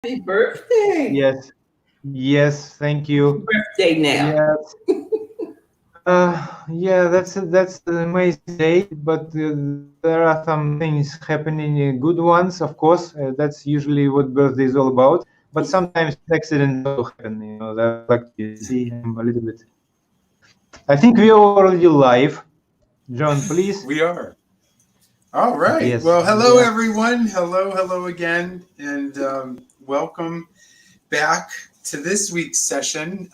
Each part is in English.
Happy birthday. Yes, yes, thank you. Birthday now. Yes, yeah, that's an amazing day, but there are some things happening, good ones, of course. That's usually what birthday is all about. But sometimes accidents also happen, that I like to see. I'm a little bit. I think we are already live. John, please. We are. All right. Yes. Well, hello, Yeah. everyone. Hello again. And welcome back to this week's session.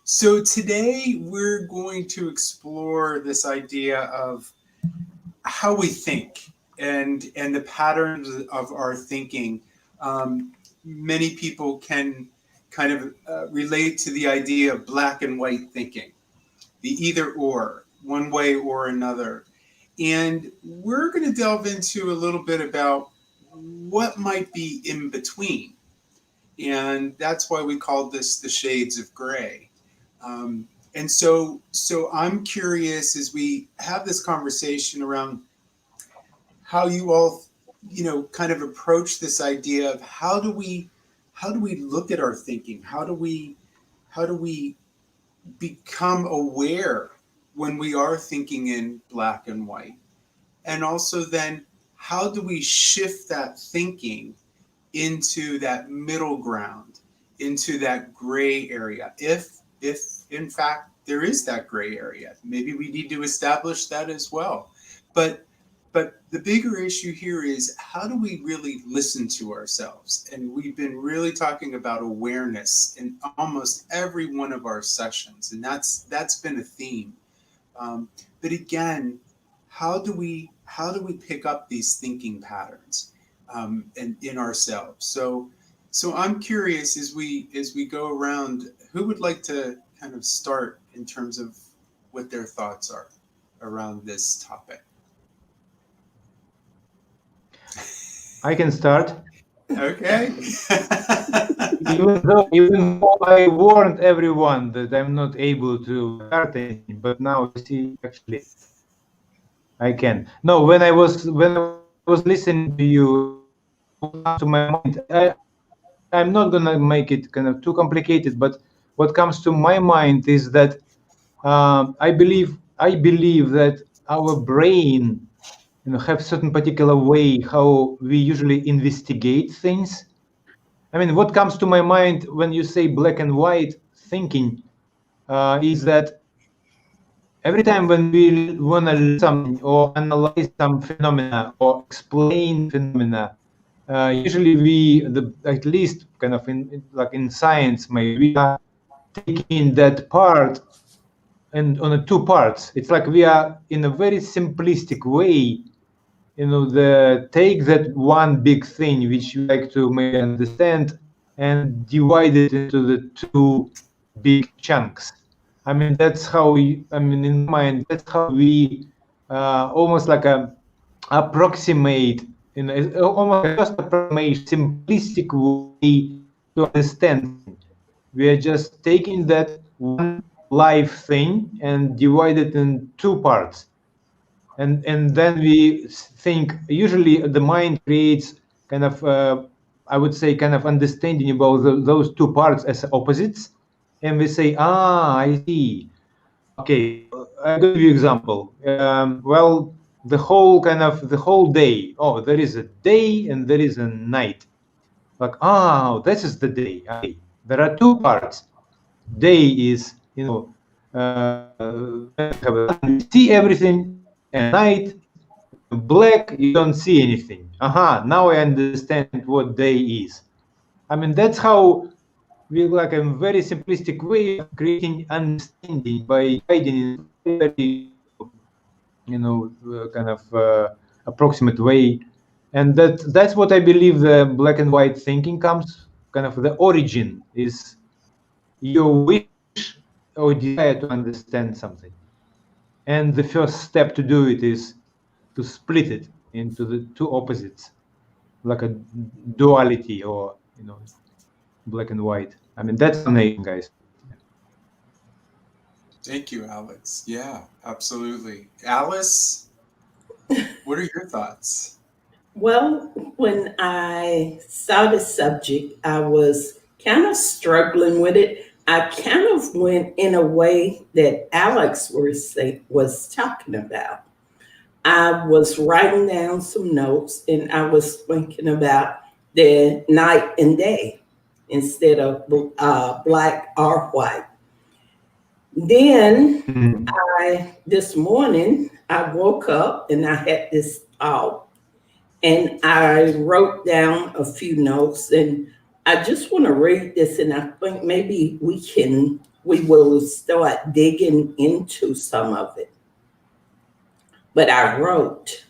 So, today we're going to explore this idea of how we think and the patterns of our thinking. Many people can kind of relate to the idea of black and white thinking, the either or, one way or another. And we're going to delve into a little bit about what might be in between. And that's why we called this the shades of gray. And so I'm curious as we have this conversation around how you all, kind of approach this idea of how do we look at our thinking? How do we become aware when we are thinking in black and white? And also then how do we shift that thinking into that middle ground, into that gray area? If in fact there is that gray area, maybe we need to establish that as well. But but the bigger issue here is how do we really listen to ourselves? And we've been really talking about awareness in almost every one of our sessions, and that's been a theme. But again, how do we pick up these thinking patterns in ourselves? So I'm curious as we go around, who would like to kind of start in terms of what their thoughts are around this topic? I can start. Okay. Even though I warned everyone that I'm not able to start anything, but now you see, actually, I can. No, when I was listening to you, what comes to my mind, I'm not gonna make it kind of too complicated, but what comes to my mind is that I believe that our brain, have certain particular way how we usually investigate things. I mean, what comes to my mind when you say black and white thinking is that every time when we want to learn something or analyze some phenomena or explain phenomena, usually at least kind of like in science, maybe we are taking that part and on the two parts. It's like we are in a very simplistic way, the take that one big thing which you like to maybe understand and divide it into the two big chunks. I mean, that's how I mean, in my mind, that's how we almost like a approximate, almost like a first approximation, simplistic way to understand things. We are just taking that one live thing and divide it in two parts, and then we think, usually the mind creates kind of I would say kind of understanding about those two parts as opposites, and we say, I see. Okay, I'm going to give you example. Well, the whole day, oh, there is a day and there is a night. Like, this is the day. Okay, there are two parts. Day is, when we have a sun, we see everything, and night is black, you don't see anything. Now I understand what day is. I mean, that's how we, like a very simplistic way of creating understanding by dividing in very, very, kind of approximate way. And that's what I believe the black and white thinking comes, kind of the origin is your wish or desire to understand something. And the first step to do it is to split it into the two opposites, like a duality, or black and white. I mean, that's amazing, guys. Thank you, Alex. Yeah, absolutely. Alice, what are your thoughts? Well, when I saw the subject, I was kind of struggling with it. I kind of went in a way that Alex was talking about. I was writing down some notes and I was thinking about the night and day instead of black or white. Then this morning, I woke up and I had this thought and I wrote down a few notes and I just want to read this and I think maybe we will start digging into some of it. But I wrote,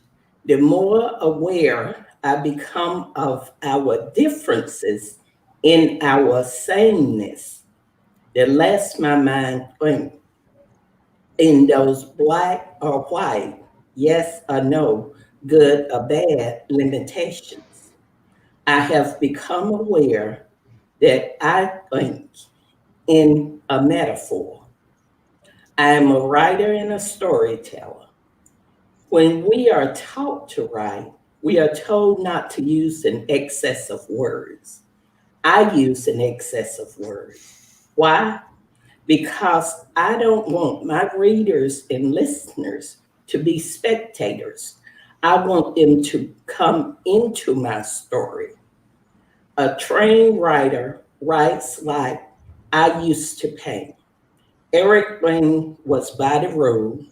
the more aware I become of our differences in our sameness, the less my mind thinks in those black or white, yes or no, good or bad limitations. I have become aware that I think in a metaphor. I am a writer and a storyteller. When we are taught to write, we are told not to use an excess of words. I use an excess of words. Why? Because I don't want my readers and listeners to be spectators. I want them to come into my story. A trained writer writes like I used to paint. Eric Green was by the rule,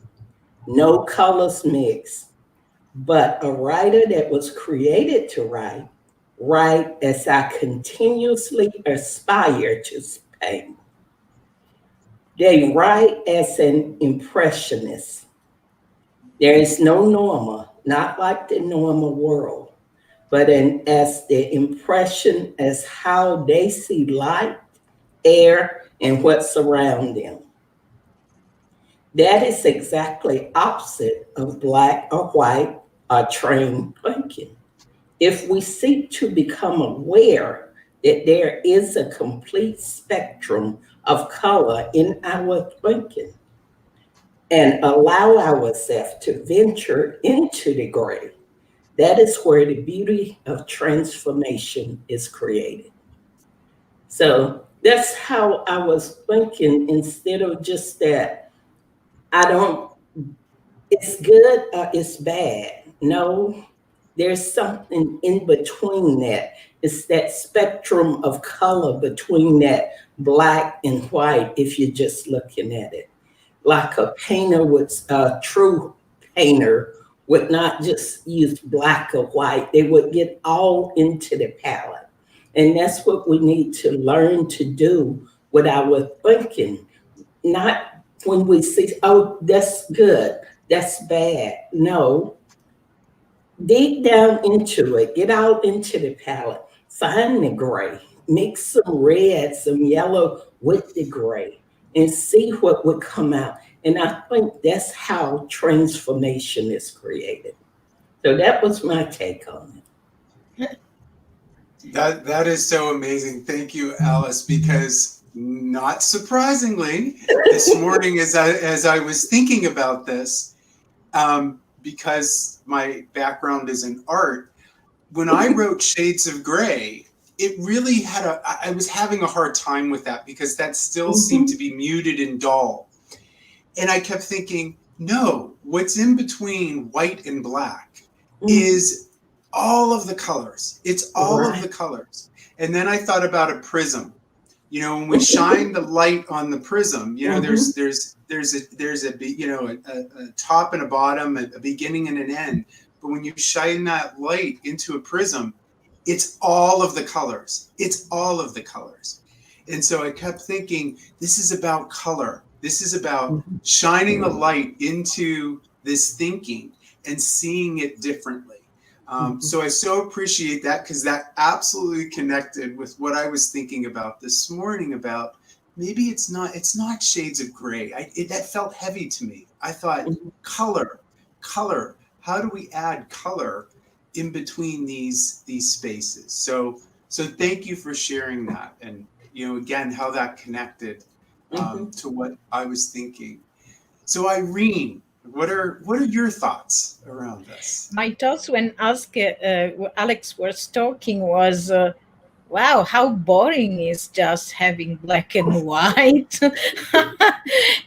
no colors mixed, but a writer that was created to write as I continuously aspire to paint. They write as an impressionist. There is no normal, not like the normal world, but as the impression as how they see light, air, and what's around them. That is exactly opposite of black or white or trained thinking. If we seek to become aware that there is a complete spectrum of color in our thinking and allow ourselves to venture into the gray, that is where the beauty of transformation is created. So that's how I was thinking instead of just that I don't, it's good or it's bad. No, there's something in between that. It's that spectrum of color between that black and white if you're just looking at it. Like a true painter would not just use black or white, they would get all into the palette. And that's what we need to learn to do with our thinking. Not when we see, oh, that's good, that's bad. No, dig down into it, get out into the palette, find the gray, mix some red, some yellow with the gray, and see what would come out. And I think that's how transformation is created. So that was my take on it. That is so amazing. Thank you, Alice, because not surprisingly, this morning as I was thinking about this, because my background is in art, when I wrote Shades of Gray, it really I was having a hard time with that because that still seemed to be muted and dull. And I kept thinking, no, what's in between white and black is all of the colors. It's all of the colors. And then I thought about a prism. You know, when we shine the light on the prism, you know, there's a top and a bottom, a beginning and an end. But when you shine that light into a prism, it's all of the colors. It's all of the colors. And so I kept thinking, this is about color. This is about shining the light into this thinking and seeing it differently. So I so appreciate that because that absolutely connected with what I was thinking about this morning about maybe it's not shades of gray. That felt heavy to me. I thought color. How do we add color in between these spaces? So thank you for sharing that, and again how that connected to what I was thinking. So Irene, What are your thoughts around this? My thoughts when Alex was talking was, wow, how boring is just having black and white.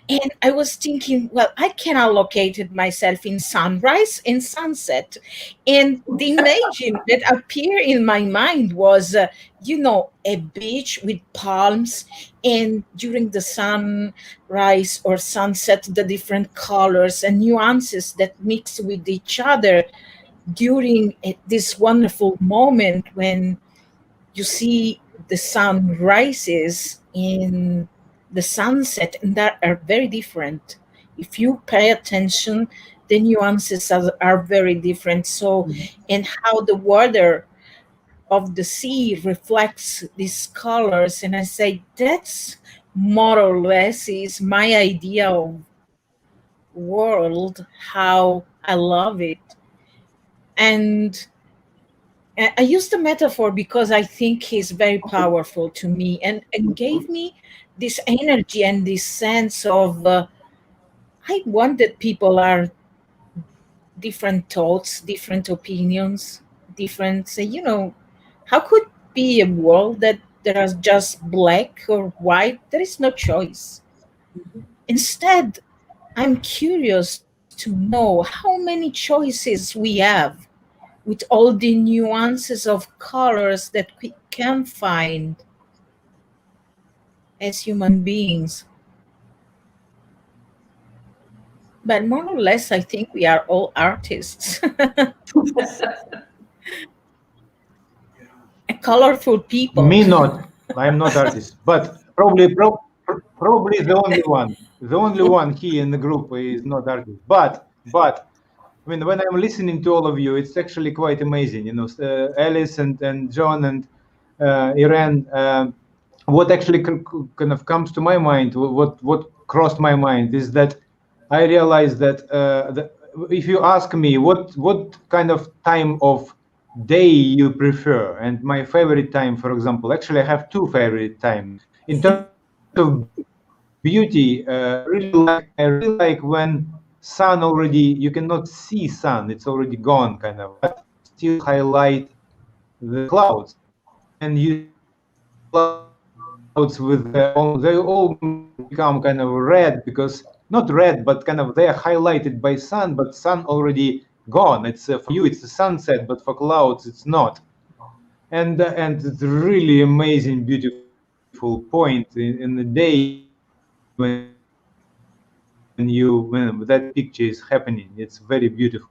And I was thinking, well, I can allocate it myself in sunrise and sunset. And the image that appeared in my mind was, a beach with palms, and during the sunrise or sunset, the different colors and nuances that mix with each other during this wonderful moment when you see the sun rises in the sunset, and that are very different. If you pay attention, the nuances are very different. So, and how the water of the sea reflects these colors, and I say that's more or less is my idea of world, how I love it. And I use the metaphor because I think he's very powerful to me, and gave me this energy and this sense of I want that people are different thoughts, different opinions, different. How could be a world that there is just black or white? There is no choice. Instead, I'm curious to know how many choices we have with all the nuances of colors that we can find as human beings. But more or less, I think we are all artists, colorful people. Me not. I'm not artist, but probably the only one. The only one here in the group is not artist. But I mean, when I'm listening to all of you, it's actually quite amazing. Alice and John and Irene. What actually kind of comes to my mind, what crossed my mind, is that I realized that if you ask me what kind of time of day you prefer, and my favorite time, for example, actually I have two favorite times in terms of beauty. I really like when sun already, you cannot see sun, it's already gone kind of, but still highlight the clouds, and you clouds with they all become kind of red, because not red, but kind of they're highlighted by sun, but sun already gone. It's for you it's a sunset, but for clouds it's not. And it's really amazing, beautiful point in the day when that picture is happening. It's very beautiful.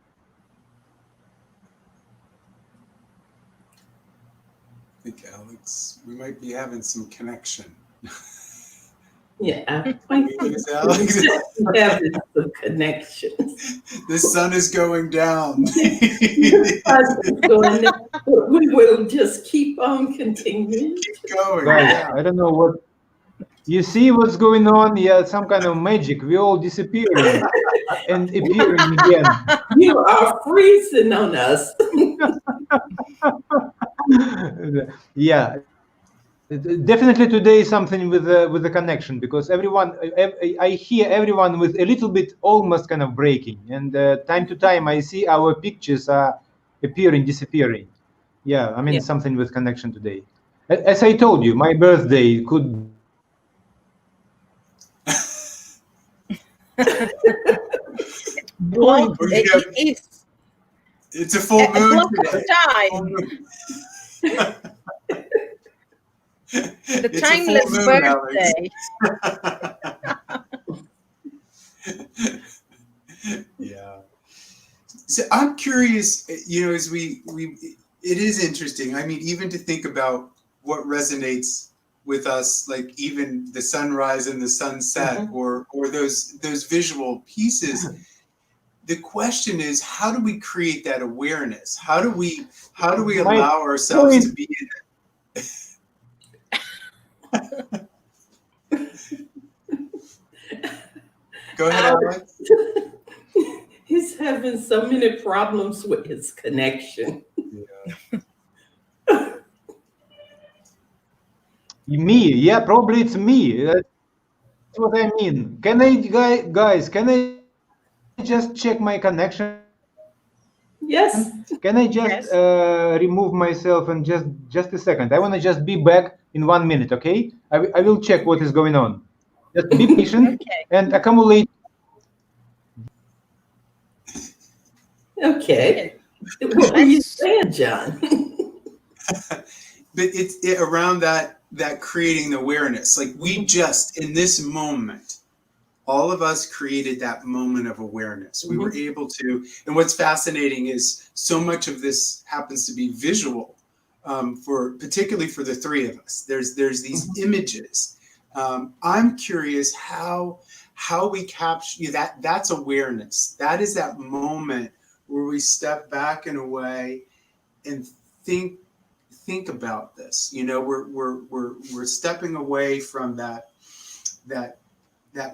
I think, Alex, we might be having some connection. Yeah, I think Is Alex? we're having some connections. The sun is going down. We will just keep on continuing. Keep going. Guys, Yeah. I don't know what you see what's going on. Yeah, some kind of magic. We all disappearing and appearing again. You are freezing on us. Yeah, definitely today is something with the connection, because everyone, I hear everyone with a little bit almost kind of breaking, and time to time I see our pictures are appearing, disappearing. Yeah, I mean, Yeah. something with connection today. As I told you, my birthday could Block, Yeah. It's a full a moon block of today. Full time. moon. The It's a full timeless moon, Alex. birthday. Yeah. So I'm curious, as we it is interesting. I mean, even to think about what resonates with us, like even the sunrise and the sunset, or those visual pieces. The question is, how do we create that awareness? How do we allow ourselves to be in it? Go ahead, Alex. He's having so many problems with his connection. Yeah. me. Yeah, probably it's me. That's what I mean. Can I, guys? Can I just check my connection? Yes. Can I just Yes. remove myself and just a second? I want to just be back in 1 minute, okay? I will check what is going on. Just be patient Okay. and accumulate. Okay. What were you Let's. saying, John? But it's around that creating awareness. Like we just in this moment, all of us created that moment of awareness. We were able to, and what's fascinating is so much of this happens to be visual, for particularly for the three of us. There's these images. I'm curious how we capture that. That's awareness. That is that moment where we step back in a way and think about this. You know, we're stepping away from that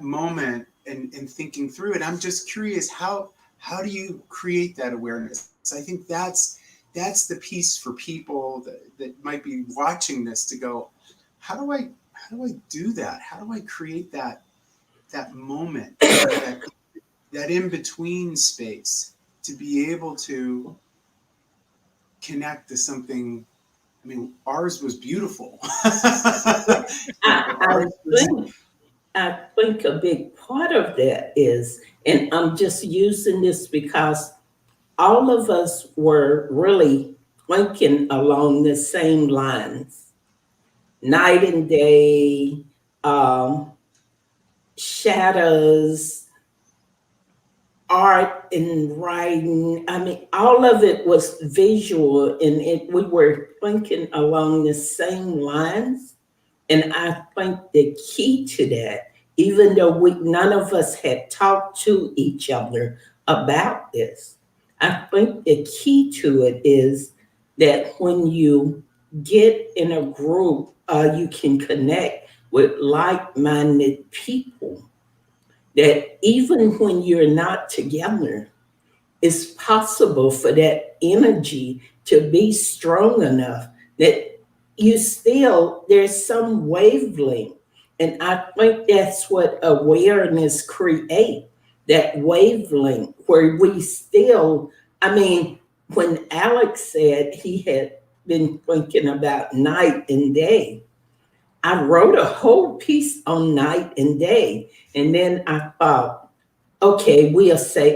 moment and thinking through it. I'm just curious, how do you create that awareness? I think that's the piece for people that might be watching this to go, how do I do that? How do I create that moment, that in between space, to be able to connect to something. I mean, ours was beautiful. I Ours was, think I think a big part of that is, and I'm just using this because all of us were really thinking along the same lines, night and day, um, shadows, art and writing. I mean, all of it was visual, and we were thinking along the same lines. And I think the key to that, even though none of us had talked to each other about this, I think the key to it is that when you get in a group, you can connect with like minded people, that even when you're not together, it's possible for that energy to be strong enough that you still, there's some wavelength. And I think that's what awareness create, that wavelength where we still, I mean, when Alex said he had been thinking about night and day, I wrote a whole piece on night and day. And then I thought, okay,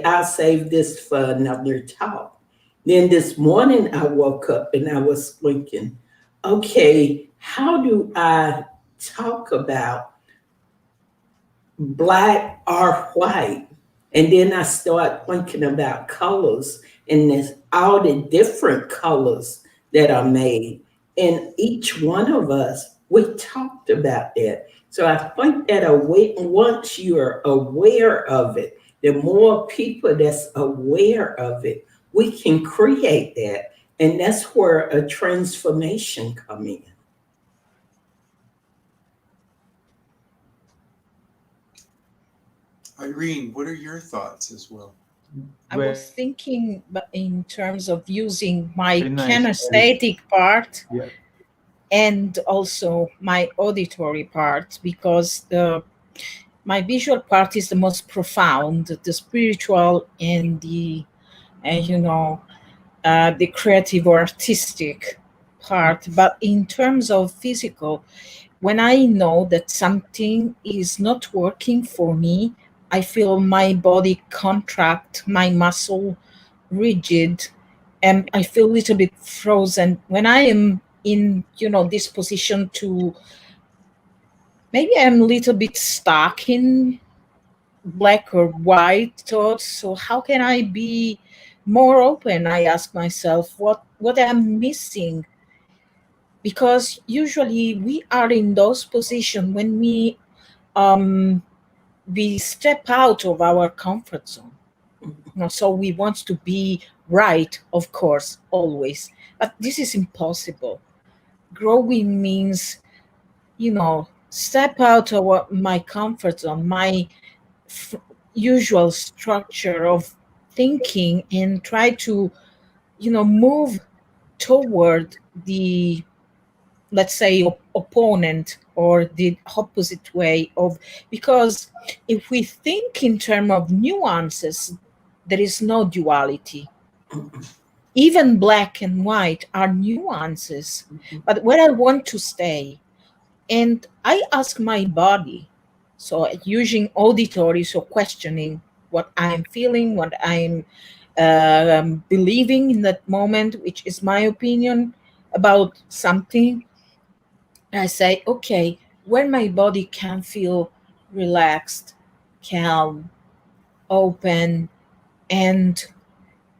I'll save this for another talk. Then this morning I woke up and I was thinking, okay, how do I talk about black or white? And then I start thinking about colors, and there's all the different colors that are made. And each one of us, we talked about that. So I think that once you're aware of it, the more people that's aware of it, we can create that. And that's where a transformation come in. Irene, what are your thoughts as well? I was thinking, but in terms of using my Very nice. kinesthetic part Yeah. and also my auditory part, because my visual part is the most profound, the spiritual and the the creative or artistic part. But in terms of physical, when I know that something is not working for me, I feel my body contract, my muscle rigid, and I feel a little bit frozen. When I am in, this position to, maybe I'm a little bit stuck in black or white thoughts. So how can I be more open? I ask myself what I'm missing, because usually we are in those positions when we step out of our comfort zone. So we want to be right, of course, always, but this is impossible. Growing means, step out of my comfort zone, my f- usual structure of thinking, and try to, move toward the, let's say, opponent or the opposite way of, because if we think in terms of nuances, there is no duality. Even black and white are nuances. But where I want to stay, and I ask my body, so using auditory, so questioning what I'm feeling, what I'm believing in that moment, which is my opinion about something. I say, okay, when my body can feel relaxed, calm, open, and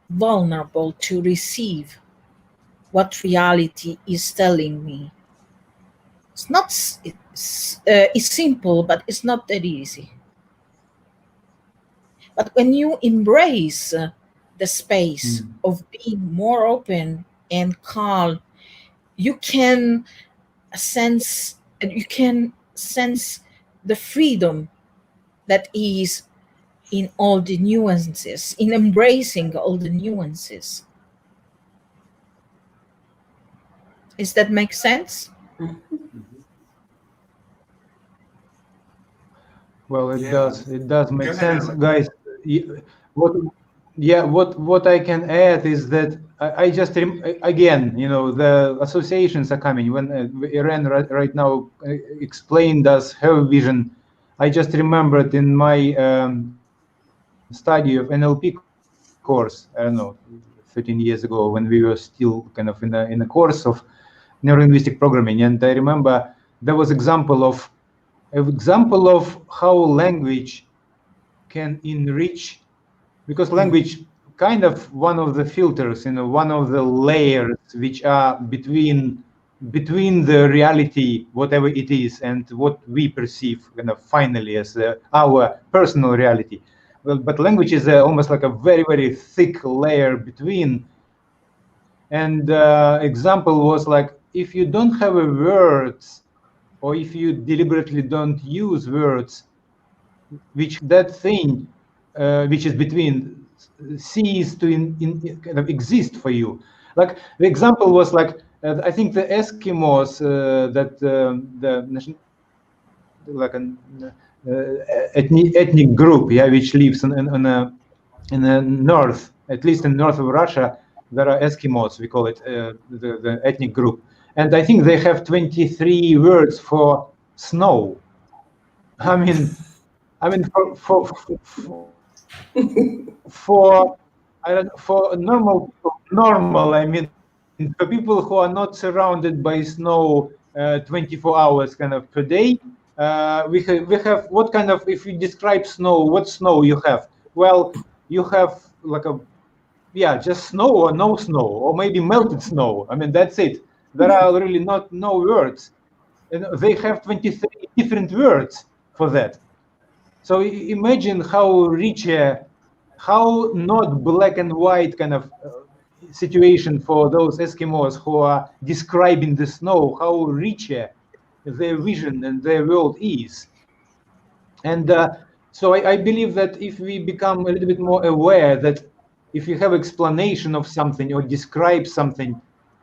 vulnerable to receive what reality is telling me. It's not, it's simple, but it's not that easy. But when you embrace the space of being more open and calm, you can sense the freedom that is in all the nuances, in embracing all the nuances. Does that make sense? Well, it Yeah. does. It does make Go ahead, sense, Alex. guys. What, yeah, what I can add is that I just again, the associations are coming. When Irene right now explained us her vision, I just remembered in my study of NLP course, I don't know, 13 years ago, when we were still kind of in a course of neurolinguistic programming, and I remember there was example of how language can enrich, because language kind of one of the filters, one of the layers which are between the reality, whatever it is, and what we perceive finally as our personal reality. Well, but language is almost like a very, very thick layer between. And example was like, if you don't have a words, or if you deliberately don't use words, which that thing which is between cease to kind of exist for you. Like the example was like, I think the Eskimos, that the like an ethnic group, yeah, which lives in the north, at least in north of Russia, there are Eskimos. We call it the ethnic group, and I think they have 23 words for snow. I mean, for I don't, for normal people, normal. I mean, for people who are not surrounded by snow 24 hours kind of per day, we have what kind of, if you describe snow, what snow you have? Well, you have like a, yeah, just snow or no snow, or maybe melted snow. I mean, that's it. There are really not no words, and they have 23 different words for that. So imagine how rich, how not black and white kind of situation for those Eskimos who are describing the snow, how richer their vision and their world is. And so I believe that if we become a little bit more aware that if you have explanation of something or describe something,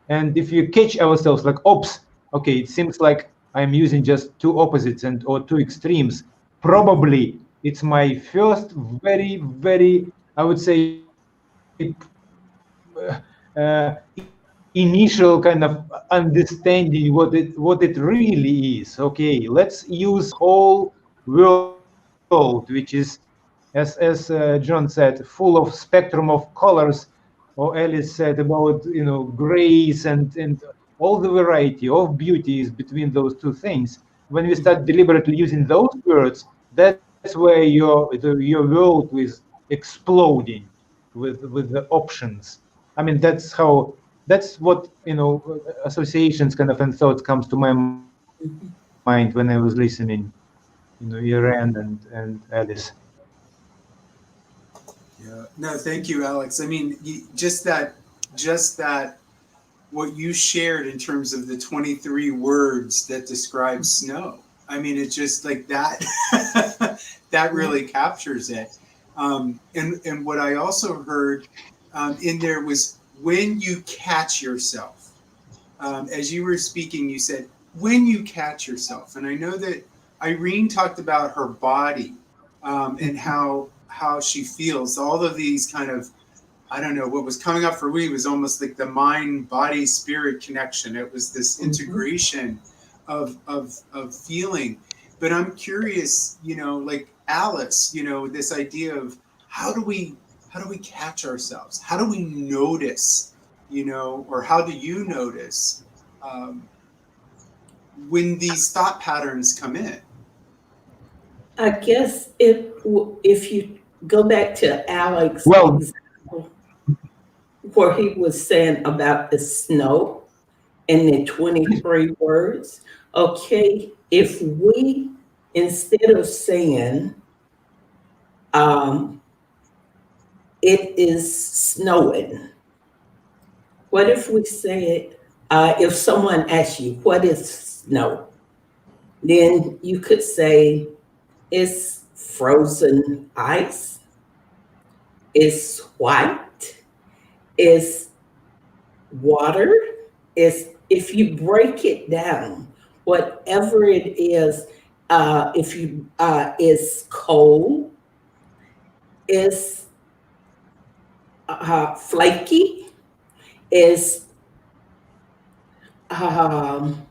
and if you catch ourselves like, oops, okay, it seems like I'm using just two opposites or two extremes, probably it's my first very, very, I would say, initial kind of understanding what it really is. Okay, let's use whole world, which is, as John said, full of spectrum of colors, or Alice said about grace and all the variety of beauties between those two things. When we start deliberately using those words, that's where your world is exploding with the options. I mean, that's what associations kind of and thoughts comes to my mind when I was listening, Irene and Alice. Yeah. No, thank you, Alex. I mean, just that, what you shared in terms of the 23 words that describe snow. I mean, it's just like that, that really captures it. And what I also heard in there was when you catch yourself. As you were speaking, you said, when you catch yourself, and I know that Irene talked about her body, and how she feels. All of these kind of, I don't know, what was coming up for me was almost like the mind, body, spirit connection. It was this integration of feeling. But I'm curious, like Alice, this idea of how do we catch ourselves? How do we notice, or how do you notice when these thought patterns come in? I guess if you go back to Alex Well, example, where he was saying about the snow and the 23 words, okay, if we, instead of saying, um, it is snowing, what if we said, if someone asks you, what is snow? Then you could say, it's frozen ice, it's white, it's water, it's, if you break it down, whatever it is, if you, it's cold, it's flaky, it's um,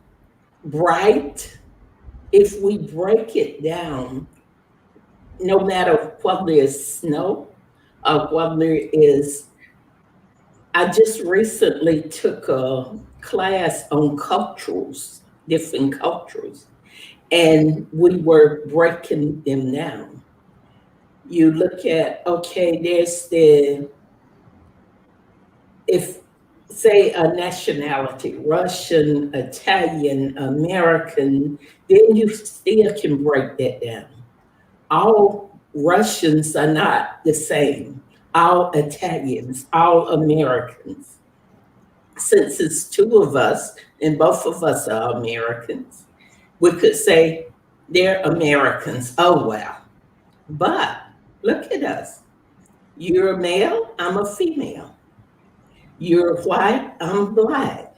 bright. If we break it down, no matter whether it's snow or whether it is, I just recently took a class on cultures, different cultures, and we were breaking them down. You look at, okay, there's the, if say a nationality, Russian, Italian, American, then you still can break that down. All Russians are not the same. All Italians, all Americans. Since it's two of us and both of us are Americans, we could say they're Americans. Oh, well. But look at us. You're a male, I'm a female. You're white, I'm black.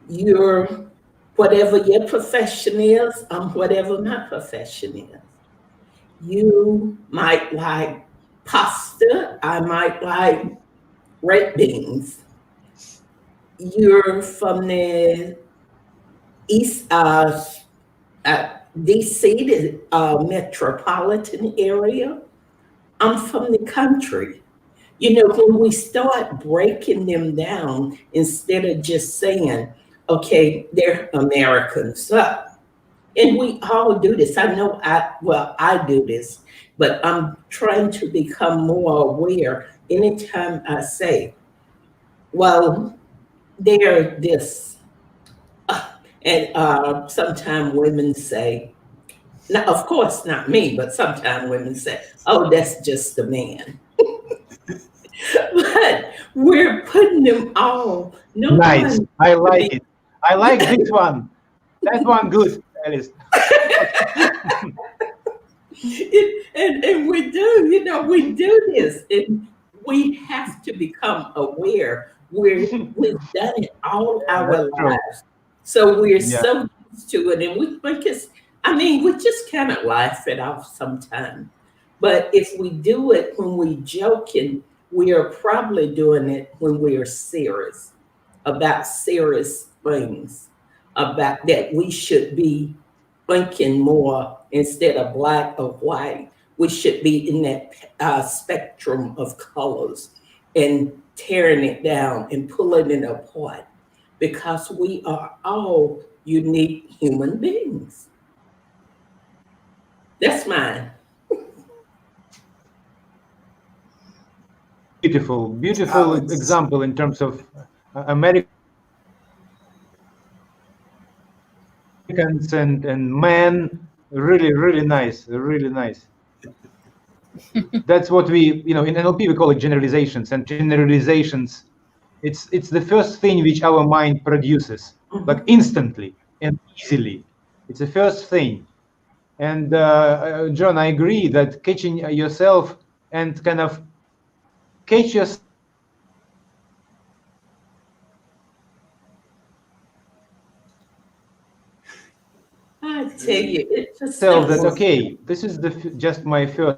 You're whatever your profession is, I'm whatever my profession is. You might like pasta, I might like red beans. You're from the East DC, the metropolitan area. I'm from the country. When we start breaking them down, instead of just saying, okay, they're Americans, and we all do this. I know I do this, but I'm trying to become more aware anytime I say, well, they're this. And sometimes women say, now, of course, not me, but sometimes women say, oh, that's just a man. But we're putting them all. No nice. one. I like it. I like this one. That one good, Alice. And we do, we do this, and we have to become aware. We've done it all Yeah, our that's true. lives, so we're Yeah. so used to it, and we think it's. I mean, we just kind of laugh it off sometimes. But if we do it when we joking, we are probably doing it when we are serious about serious things, about that we should be thinking more instead of black or white. We should be in that spectrum of colors and tearing it down and pulling it apart because we are all unique human beings. That's mine. Beautiful Alex. example in terms of Americans and men. Really nice, really nice. That's what we, in NLP we call it generalizations, and generalizations, it's the first thing which our mind produces, like instantly and easily. It's the first thing. And John, I agree that catching yourself and kind of catch yourself I tell you, it's just Tell that, simple. okay, this is just my first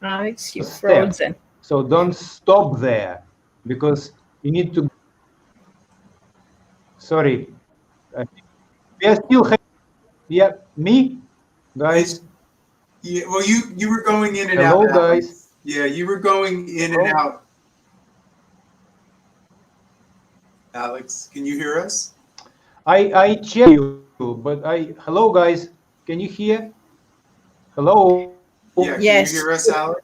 Alex, you're step. frozen. So don't stop there, because you need to. Sorry, we are still. Yeah, me, guys. Yeah, well, you were going in and out, Hello, guys. Alex. Yeah, you were going in and Hello? out. Alex, can you hear us? I check you, but hello, guys. Can you hear? Hello. Yeah, can you Yes. hear us, Alex?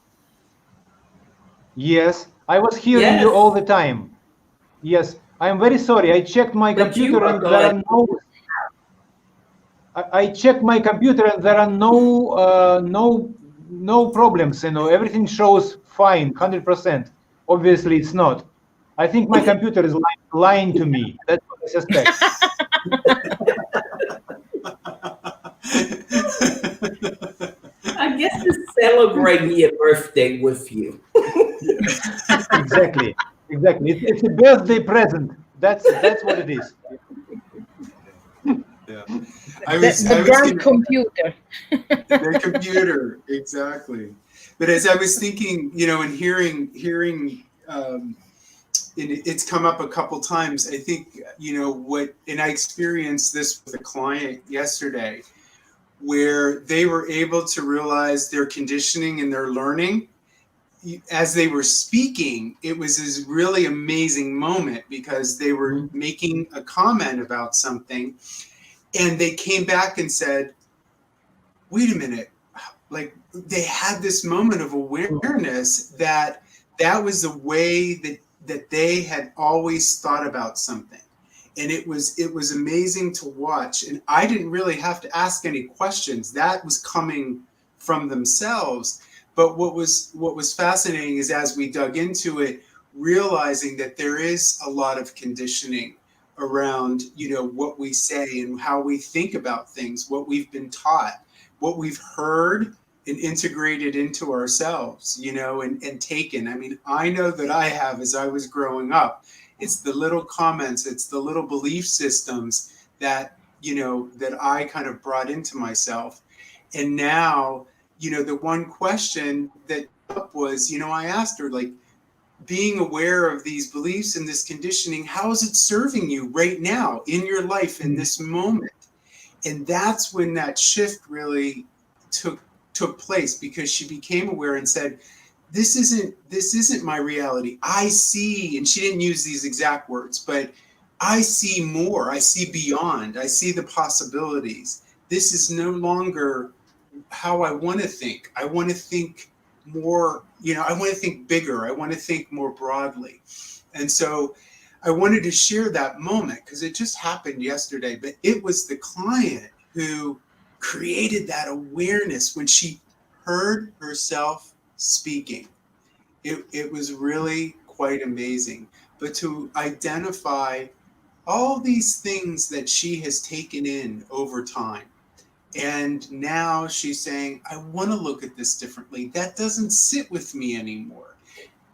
Yes, I was hearing you Yes, all the time. Yes, I'm very sorry. I checked my but you computer are and there going. are no. I checked my computer and there are no problems. You know, everything shows fine, 100%. Obviously, it's not. I think my computer is lying to me. That's what I suspect. I guess it's celebrating your birthday with you. Exactly, exactly. It's a birthday present. That's what it is. Yeah. The I was drunk gonna, computer. the computer, exactly. But as I was thinking, and hearing, and it's come up a couple times. I think, and I experienced this with a client yesterday, where they were able to realize their conditioning and their learning as they were speaking. It was this really amazing moment because they were making a comment about something, and they came back and said, wait a minute, like they had this moment of awareness that was the way that they had always thought about something. And it was amazing to watch. And I didn't really have to ask any questions. That was coming from themselves. But what was fascinating is, as we dug into it, realizing that there is a lot of conditioning around, what we say and how we think about things, what we've been taught, what we've heard and integrated into ourselves, and taken. I mean, I know that I have, as I was growing up. It's the little comments, it's the little belief systems that, that I kind of brought into myself. And now, the one question that was, I asked her, like, being aware of these beliefs and this conditioning, how is it serving you right now in your life in this moment? And that's when that shift really took place, because she became aware and said, this isn't my reality. I see, and she didn't use these exact words, but I see more. I see beyond. I see the possibilities. This is no longer how I want to think. I want to think more, I want to think bigger. I want to think more broadly. And so I wanted to share that moment because it just happened yesterday, but it was the client who created that awareness when she heard herself speaking. It was really quite amazing. But to identify all these things that she has taken in over time. And now she's saying, I want to look at this differently. That doesn't sit with me anymore.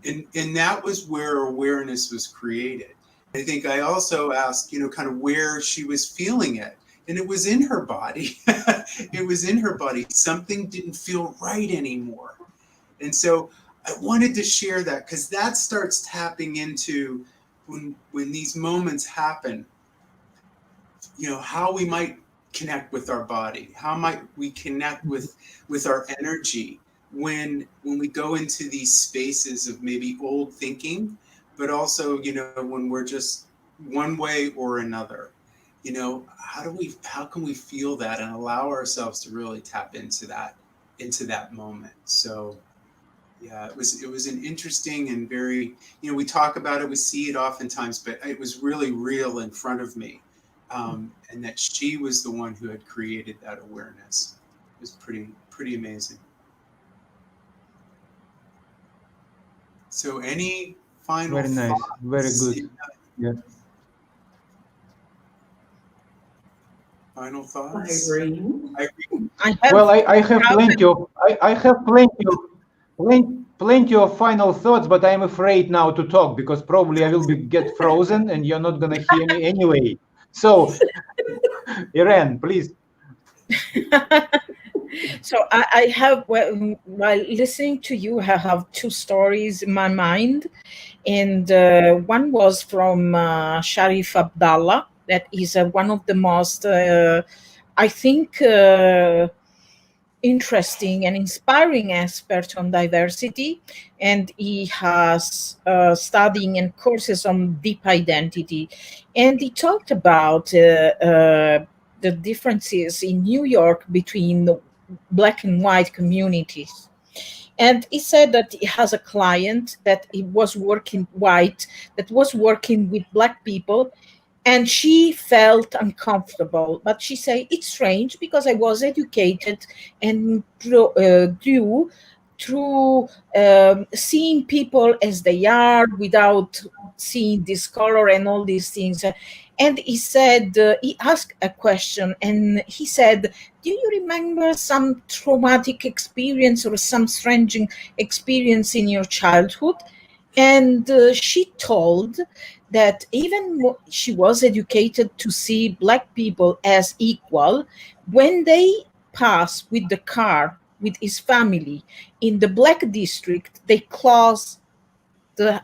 And that was where awareness was created. I think I also asked, kind of where she was feeling it. And it was in her body. It was in her body. Something didn't feel right anymore. And so I wanted to share that because that starts tapping into when these moments happen, how we might connect with our body, how might we connect with our energy when we go into these spaces of maybe old thinking, but also, when we're just one way or another, how can we feel that and allow ourselves to really tap into that moment. So yeah, it was an interesting and very, we talk about it, we see it oftentimes, but it was really real in front of me. And that she was the one who had created that awareness. It was pretty amazing. So any final Very nice, thoughts? very good. Yeah. Final thoughts? Irene. Well, I have plenty of final thoughts, but I'm afraid now to talk because probably I will get frozen and you're not gonna hear me anyway. So, Irene, please. So I have, while listening to you, I have two stories in my mind. And one was from Sharif Abdallah, that is one of the most, I think, interesting and inspiring expert on diversity, and he has studying and courses on deep identity, and he talked about the differences in New York between the black and white communities. And he said that he has a client that he was working white, that was working with black people, and she felt uncomfortable. But she said, it's strange because I was educated and grew through seeing people as they are without seeing this color and all these things. And he said, he asked a question, and he said, do you remember some traumatic experience or some strange experience in your childhood? And she told that even she was educated to see black people as equal, when they pass with the car with his family in the black district, they close the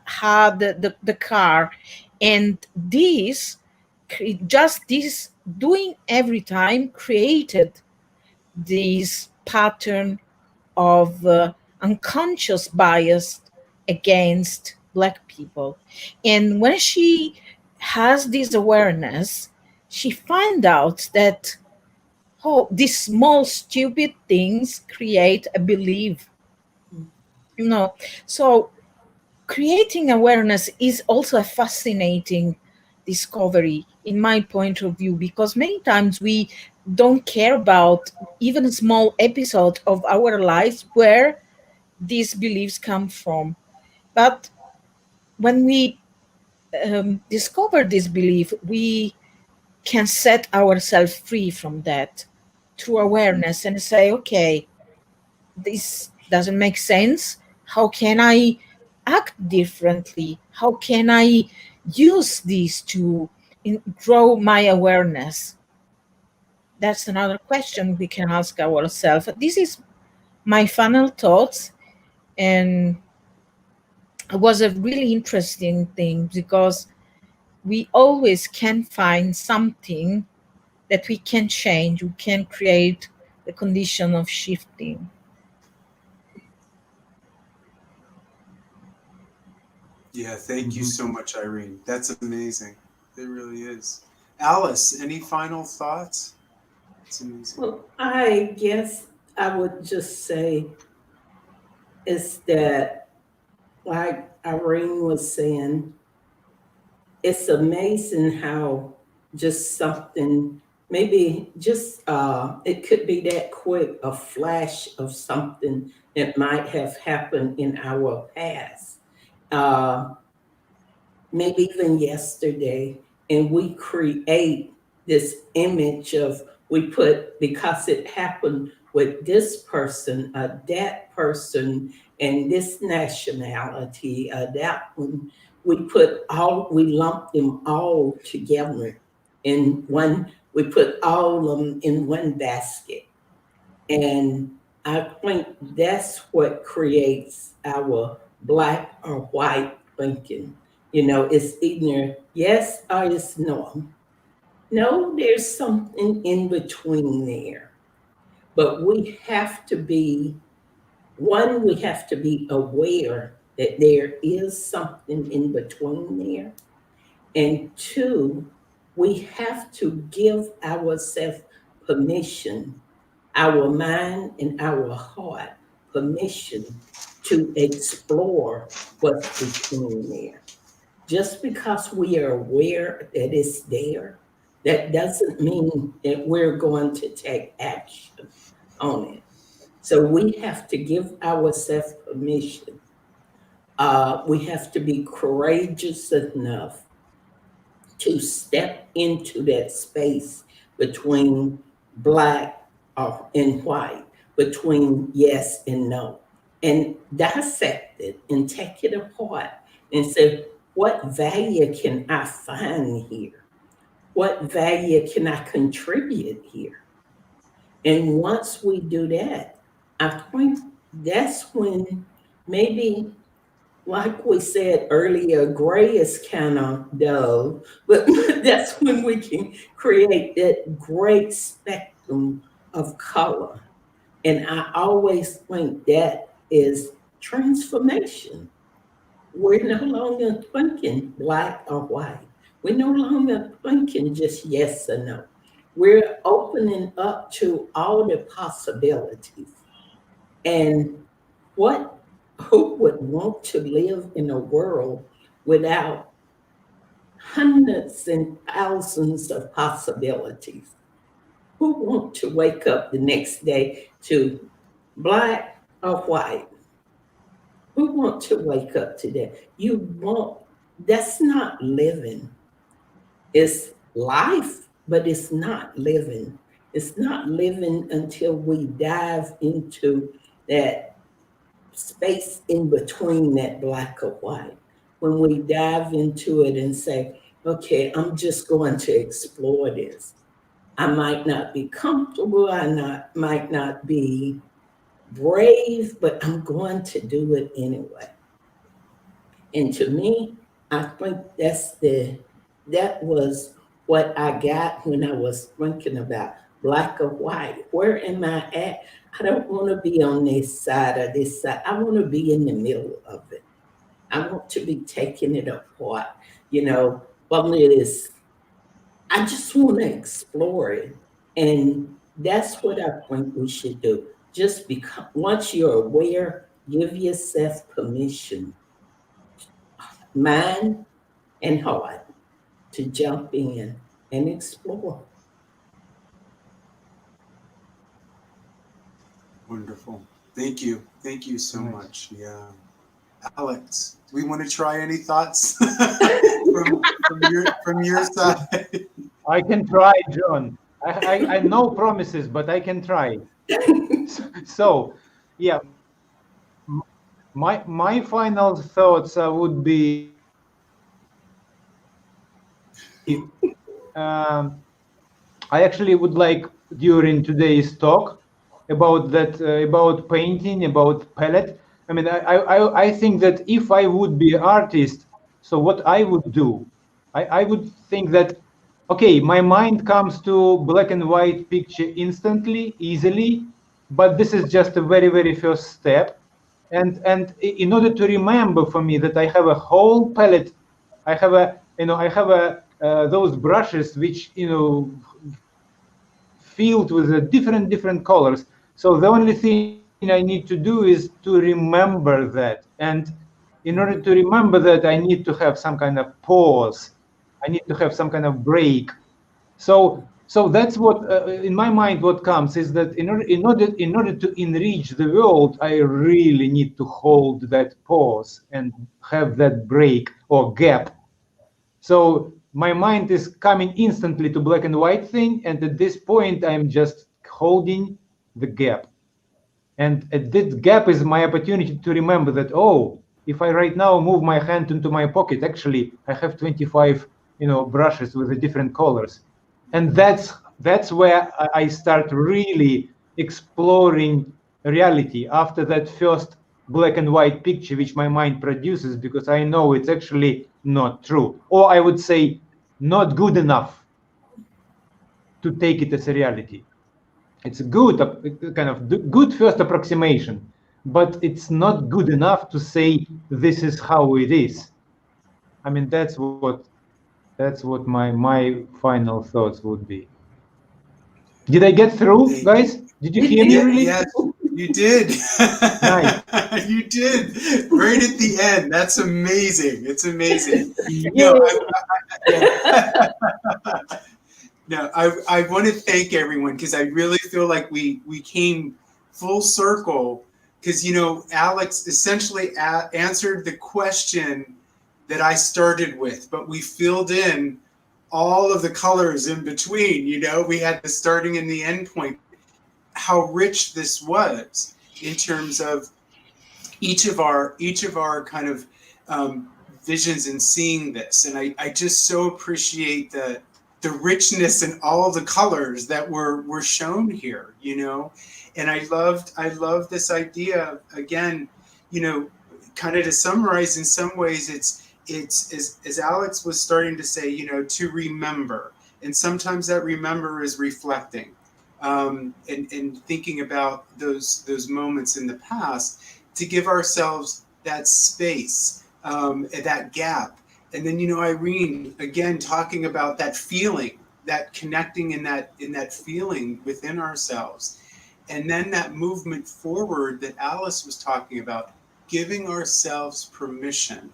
car. And this, just this doing every time, created this pattern of unconscious bias against black people. And when she has this awareness, she finds out that, oh, these small stupid things create a belief. You know, so creating awareness is also a fascinating discovery in my point of view, because many times we don't care about even a small episode of our lives where these beliefs come from. But when we discover this belief, we can set ourselves free from that through awareness and say, okay, this doesn't make sense. How can I act differently? How can I use this to grow my awareness? That's another question we can ask ourselves. This is my final thoughts, and it was a really interesting thing because we always can find something that we can change, we can create the condition of shifting. Yeah, thank you so much, Irene. That's amazing. It really is. Alice, any final thoughts? It's amazing. Well, I guess I would just say is that, like Irene was saying, it's amazing how just something, maybe just it could be that quick, a flash of something that might have happened in our past, uh, maybe even yesterday, and we create this image of, we put, because it happened with this person, that person, and this nationality, that one, we lump them all together in one, we put all of them in one basket. And I think that's what creates our black or white thinking. It's either yes or it's no. No, there's something in between there. But we have to be, one, we have to be aware that there is something in between there. And two, we have to give ourselves permission, our mind and our heart, permission to explore what's between there. Just because we are aware that it's there, that doesn't mean that we're going to take action on it. So we have to give ourselves permission. We have to be courageous enough to step into that space between black and white, between yes and no, and dissect it and take it apart and say, what value can I find here? what value can I contribute here? And once we do that, I think that's when maybe, like we said earlier, gray is kind of dull, but that's when we can create that great spectrum of color. And I always think that is transformation. We're no longer thinking black or white. We're no longer thinking just yes or no. We're opening up to all the possibilities. And what who would want to live in a world without hundreds and thousands of possibilities? Who want to wake up the next day to black or white? Who want to wake up to that? You won't. That's not living. It's life, but it's not living. It's not living until we dive into that space in between that black or white. When we dive into it and say, okay, I'm just going to explore this. I might not be comfortable, might not be brave, but I'm going to do it anyway. And to me, I think that was what I got when I was thinking about black or white. Where am I at? I don't want to be on this side or this side. I want to be in the middle of it. I want to be taking it apart. Well, it is. I just want to explore it, and that's what I think we should do. Just become once you're aware, give yourself permission, mind and heart, to jump in and explore. Wonderful. Thank you. Thank you so Nice. much. Yeah. Alex, we want to try any thoughts from your side? I can try, John. I no promises, but I can try. So, yeah, my final thoughts would be, I actually would like during today's talk about that about painting, about palette. I mean, I think that if I would be an artist, so what I would do, I would think that, okay, my mind comes to black and white picture instantly, easily, but this is just a very, very first step. And in order to remember for me that I have a whole palette, I have a those brushes which filled with different colors. So the only thing I need to do is to remember that. And in order to remember that, I need to have some kind of pause. I need to have some kind of break. So that's what in my mind what comes is that in order to enrich the world, I really need to hold that pause and have that break or gap. So my mind is coming instantly to black and white thing, and at this point I'm just holding the gap. And at that gap is my opportunity to remember that, oh, if I right now move my hand into my pocket, actually I have 25 brushes with the different colors. And that's where I start really exploring reality after that first black and white picture which my mind produces, because I know it's actually not true, or I would say not good enough to take it as a reality. It's a good kind of good first approximation, but it's not good enough to say this is how it is. I mean, that's what my final thoughts would be. Did I get through, Thank you. guys? Did you You hear me did. really? Yes, you did. Nice. You did. Right at the end. That's amazing. It's amazing. Yeah. No, no, I want to thank everyone because I really feel like we came full circle because Alex essentially answered the question that I started with, but we filled in all of the colors in between. We had the starting and the end point. How rich this was in terms of each of our kind of visions in seeing this, and I just so appreciate the richness and all the colors that were shown here, you know. And I love this idea again, you know, kind of to summarize in some ways, it's as Alex was starting to say, you know, to remember. And sometimes that remember is reflecting, and thinking about those moments in the past, to give ourselves that space, that gap. And then, you know, Irene, again, talking about that feeling, that connecting in that feeling within ourselves. And then that movement forward that Alice was talking about, giving ourselves permission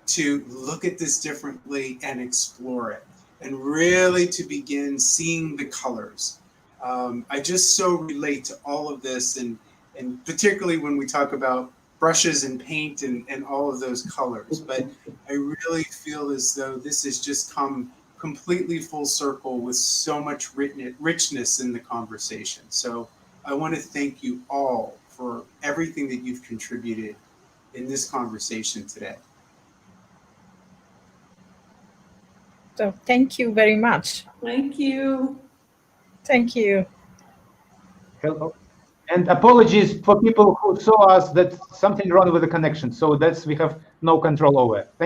to look at this differently and explore it, and really to begin seeing the colors. I just so relate to all of this, and particularly when we talk about brushes and paint and all of those colors. But I really feel as though this has just come completely full circle with so much richness in the conversation. So I want to thank you all for everything that you've contributed in this conversation today. So thank you very much. Thank you. Thank you. Hello. And apologies for people who saw us that something wrong with the connection. So that's we have no control over. Thank